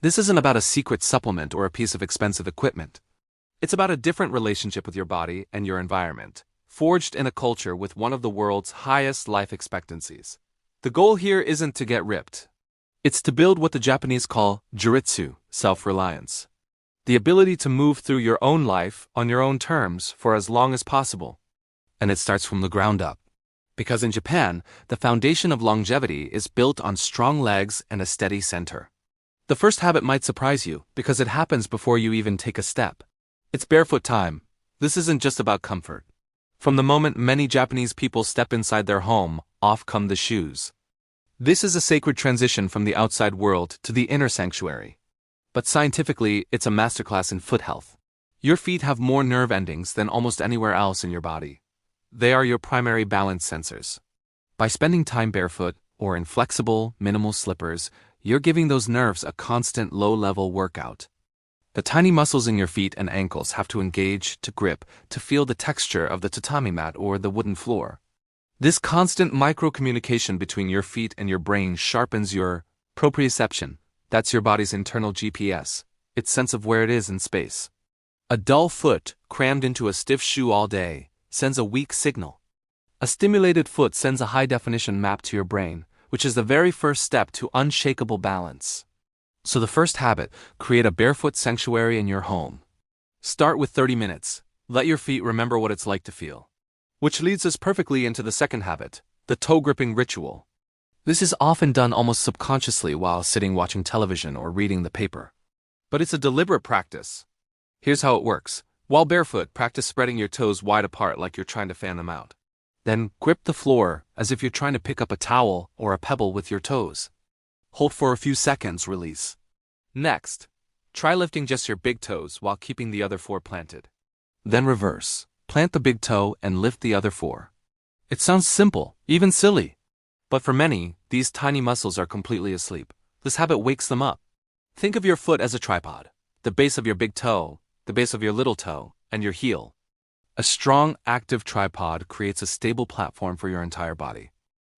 This isn't about a secret supplement or a piece of expensive equipment. It's about a different relationship with your body and your environment, forged in a culture with one of the world's highest life expectancies. The goal here isn't to get ripped. It's to build what the Japanese call juritsu, self-reliance. The ability to move through your own life on your own terms for as long as possible. And it starts from the ground up. Because in Japan, the foundation of longevity is built on strong legs and a steady center. The first habit might surprise you because it happens before you even take a step. It's barefoot time. This isn't just about comfort. From the moment many Japanese people step inside their home, off come the shoes. This is a sacred transition from the outside world to the inner sanctuary. But scientifically, it's a masterclass in foot health. Your feet have more nerve endings than almost anywhere else in your body. They are your primary balance sensors. By spending time barefoot, or in flexible, minimal slippers, you're giving those nerves a constant low-level workout. The tiny muscles in your feet and ankles have to engage, to grip, to feel the texture of the tatami mat or the wooden floor. This constant micro-communication between your feet and your brain sharpens your proprioception. That's your body's internal GPS, its sense of where it is in space. A dull foot, crammed into a stiff shoe all day, sends a weak signal. A stimulated foot sends a high-definition map to your brain, which is the very first step to unshakable balance. So the first habit, create a barefoot sanctuary in your home. Start with 30 minutes. Let your feet remember what it's like to feel. Which leads us perfectly into the second habit, the toe-gripping ritual. This is often done almost subconsciously while sitting watching television or reading the paper. But it's a deliberate practice. Here's how it works. While barefoot, practice spreading your toes wide apart like you're trying to fan them out. Then grip the floor as if you're trying to pick up a towel or a pebble with your toes. Hold for a few seconds, release. Next, try lifting just your big toes while keeping the other four planted. Then reverse. Plant the big toe and lift the other four. It sounds simple, even silly. But for many, these tiny muscles are completely asleep. This habit wakes them up. Think of your foot as a tripod. The base of your big toe, the base of your little toe, and your heel. A strong, active tripod creates a stable platform for your entire body.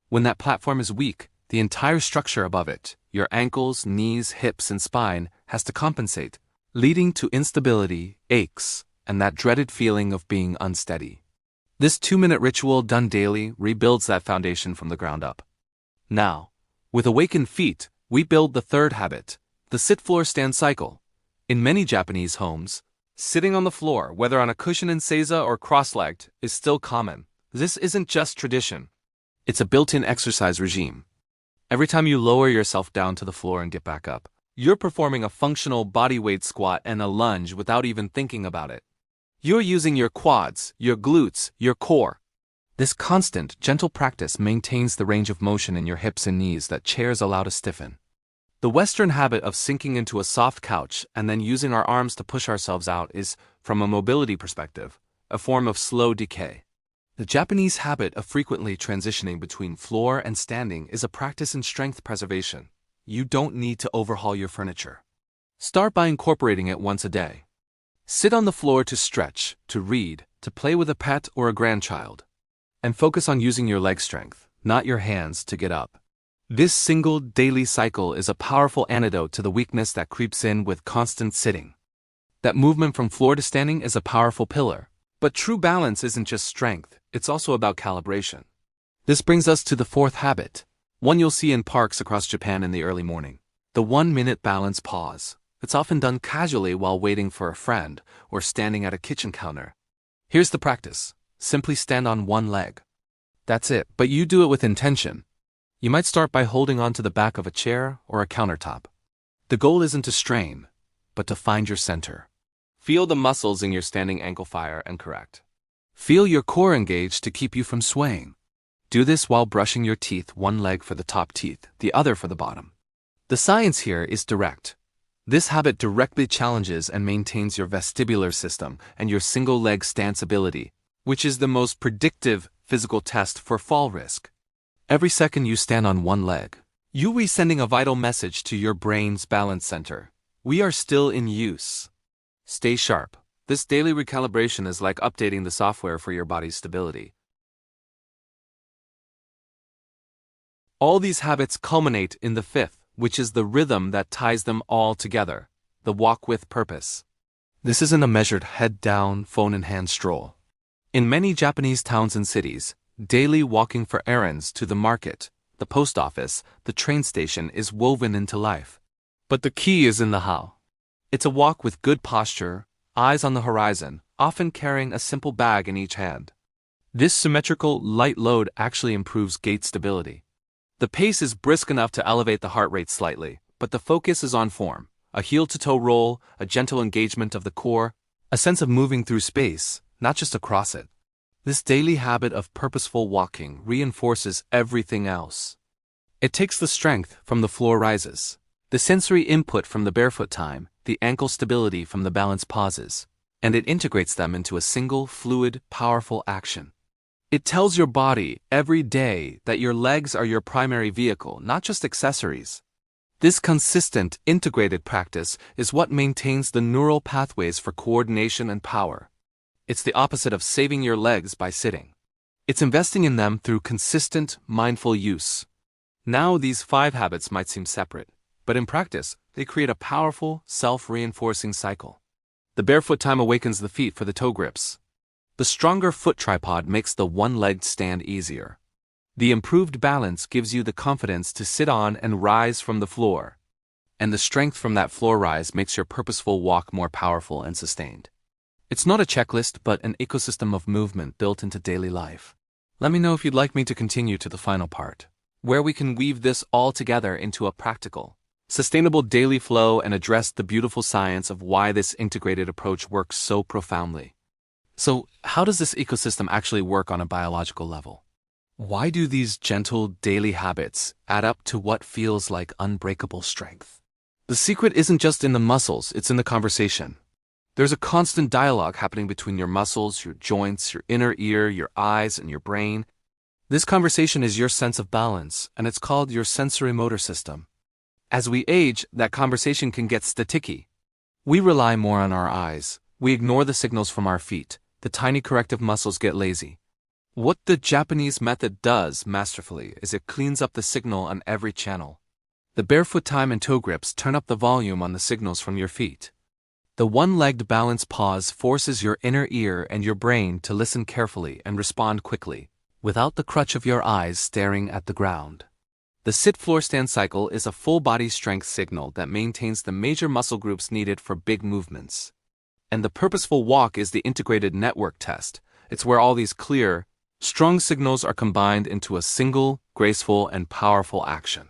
When that platform is weak, the entire structure above it, your ankles, knees, hips, and spine, has to compensate, leading to instability, aches, and that dreaded feeling of being unsteady. This 2-minute ritual done daily rebuilds that foundation from the ground up. Now, with awakened feet, we build the third habit, the sit-floor-stand cycle. In many Japanese homes, sitting on the floor, whether on a cushion in seiza or cross-legged, is still common. This isn't just tradition. It's a built-in exercise regime. Every time you lower yourself down to the floor and get back up, you're performing a functional bodyweight squat and a lunge without even thinking about it. You're using your quads, your glutes, your core. This constant, gentle practice maintains the range of motion in your hips and knees that chairs allow to stiffen. The Western habit of sinking into a soft couch and then using our arms to push ourselves out is, from a mobility perspective, a form of slow decay. The Japanese habit of frequently transitioning between floor and standing is a practice in strength preservation. You don't need to overhaul your furniture. Start by incorporating it once a day. Sit on the floor to stretch, to read, to play with a pet or a grandchild. And focus on using your leg strength, not your hands, to get up. This single daily cycle is a powerful antidote to the weakness that creeps in with constant sitting. That movement from floor to standing is a powerful pillar. But true balance isn't just strength, it's also about calibration. This brings us to the fourth habit, one you'll see in parks across Japan in the early morning. The 1-minute balance pause. It's often done casually while waiting for a friend or standing at a kitchen counter. Here's the practice. Simply stand on one leg. That's it, but you do it with intention. You might start by holding onto the back of a chair or a countertop. The goal isn't to strain, but to find your center. Feel the muscles in your standing ankle fire and correct. Feel your core engaged to keep you from swaying. Do this while brushing your teeth, one leg for the top teeth, the other for the bottom. The science here is direct. This habit directly challenges and maintains your vestibular system and your single-leg stance ability, which is the most predictive physical test for fall risk. Every second you stand on one leg, you are sending a vital message to your brain's balance center. We are still in use. Stay sharp. This daily recalibration is like updating the software for your body's stability. All these habits culminate in the fifth, which is the rhythm that ties them all together, the walk with purpose. This isn't a measured head-down, phone-in-hand stroll. In many Japanese towns and cities, daily walking for errands to the market, the post office, the train station is woven into life. But the key is in the how. It's a walk with good posture, eyes on the horizon, often carrying a simple bag in each hand. This symmetrical, light load actually improves gait stability. The pace is brisk enough to elevate the heart rate slightly, but the focus is on form, a heel-to-toe roll, a gentle engagement of the core, a sense of moving through space, not just across it. This daily habit of purposeful walking reinforces everything else. It takes the strength from the floor rises, the sensory input from the barefoot time, the ankle stability from the balance pauses, and it integrates them into a single, fluid, powerful action. It tells your body every day that your legs are your primary vehicle, not just accessories. This consistent, integrated practice is what maintains the neural pathways for coordination and power. It's the opposite of saving your legs by sitting. It's investing in them through consistent, mindful use. Now, these 5 habits might seem separate, but in practice, they create a powerful, self-reinforcing cycle. The barefoot time awakens the feet for the toe grips. The stronger foot tripod makes the one-legged stand easier. The improved balance gives you the confidence to sit on and rise from the floor. And the strength from that floor rise makes your purposeful walk more powerful and sustained. It's not a checklist, but an ecosystem of movement built into daily life. Let me know if you'd like me to continue to the final part, where we can weave this all together into a practical, sustainable daily flow and address the beautiful science of why this integrated approach works so profoundly. So, how does this ecosystem actually work on a biological level? Why do these gentle daily habits add up to what feels like unbreakable strength? The secret isn't just in the muscles, it's in the conversation. There's a constant dialogue happening between your muscles, your joints, your inner ear, your eyes, and your brain. This conversation is your sense of balance, and it's called your sensory motor system. As we age, that conversation can get staticky. We rely more on our eyes. We ignore the signals from our feet. The tiny corrective muscles get lazy. What the Japanese method does masterfully is it cleans up the signal on every channel. The barefoot time and toe grips turn up the volume on the signals from your feet. The one-legged balance pause forces your inner ear and your brain to listen carefully and respond quickly, without the crutch of your eyes staring at the ground. The sit-floor stand cycle is a full-body strength signal that maintains the major muscle groups needed for big movements. And the purposeful walk is the integrated network test. It's where all these clear, strong signals are combined into a single, graceful, and powerful action.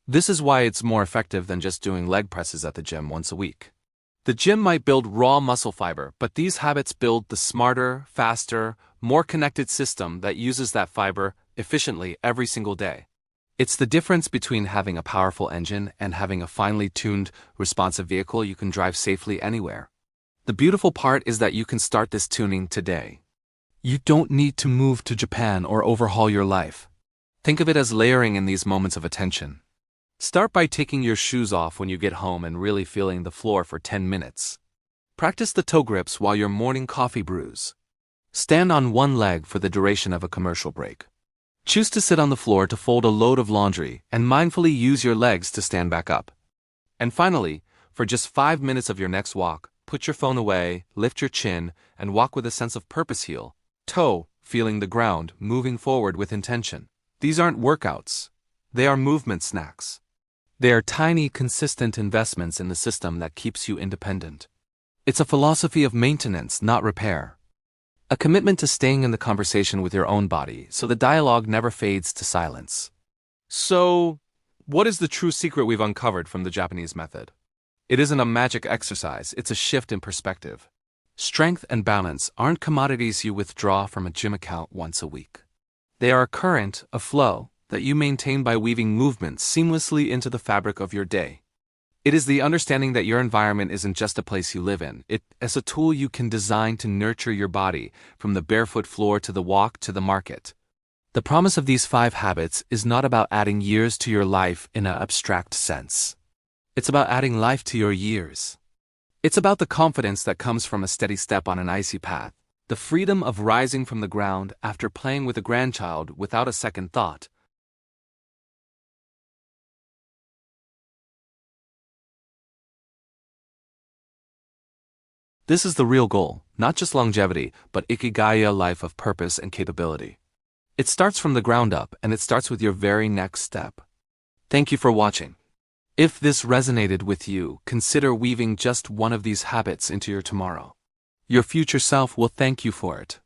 This is why it's more effective than just doing leg presses at the gym once a week. The gym might build raw muscle fiber, but these habits build the smarter, faster, more connected system that uses that fiber efficiently every single day. It's the difference between having a powerful engine and having a finely tuned, responsive vehicle you can drive safely anywhere. The beautiful part is that you can start this tuning today. You don't need to move to Japan or overhaul your life. Think of it as layering in these moments of attention. Start by taking your shoes off when you get home and really feeling the floor for 10 minutes. Practice the toe grips while your morning coffee brews. Stand on one leg for the duration of a commercial break. Choose to sit on the floor to fold a load of laundry and mindfully use your legs to stand back up. And finally, for just 5 minutes of your next walk, put your phone away, lift your chin, and walk with a sense of purpose, heel, toe, feeling the ground, moving forward with intention. These aren't workouts. They are movement snacks. They are tiny, consistent investments in the system that keeps you independent. It's a philosophy of maintenance, not repair. A commitment to staying in the conversation with your own body so the dialogue never fades to silence. So, what is the true secret we've uncovered from the Japanese method? It isn't a magic exercise, it's a shift in perspective. Strength and balance aren't commodities you withdraw from a gym account once a week. They are a current, a flow, that you maintain by weaving movement seamlessly into the fabric of your day. It is the understanding that your environment isn't just a place you live in. It is a tool you can design to nurture your body, from the barefoot floor to the walk to the market. The promise of these 5 habits is not about adding years to your life in an abstract sense. It's about adding life to your years. It's about the confidence that comes from a steady step on an icy path, the freedom of rising from the ground after playing with a grandchild without a second thought, This is the real goal, not just longevity, but ikigai, a life of purpose and capability. It starts from the ground up, and it starts with your very next step. Thank you for watching. If this resonated with you, consider weaving just one of these habits into your tomorrow. Your future self will thank you for it.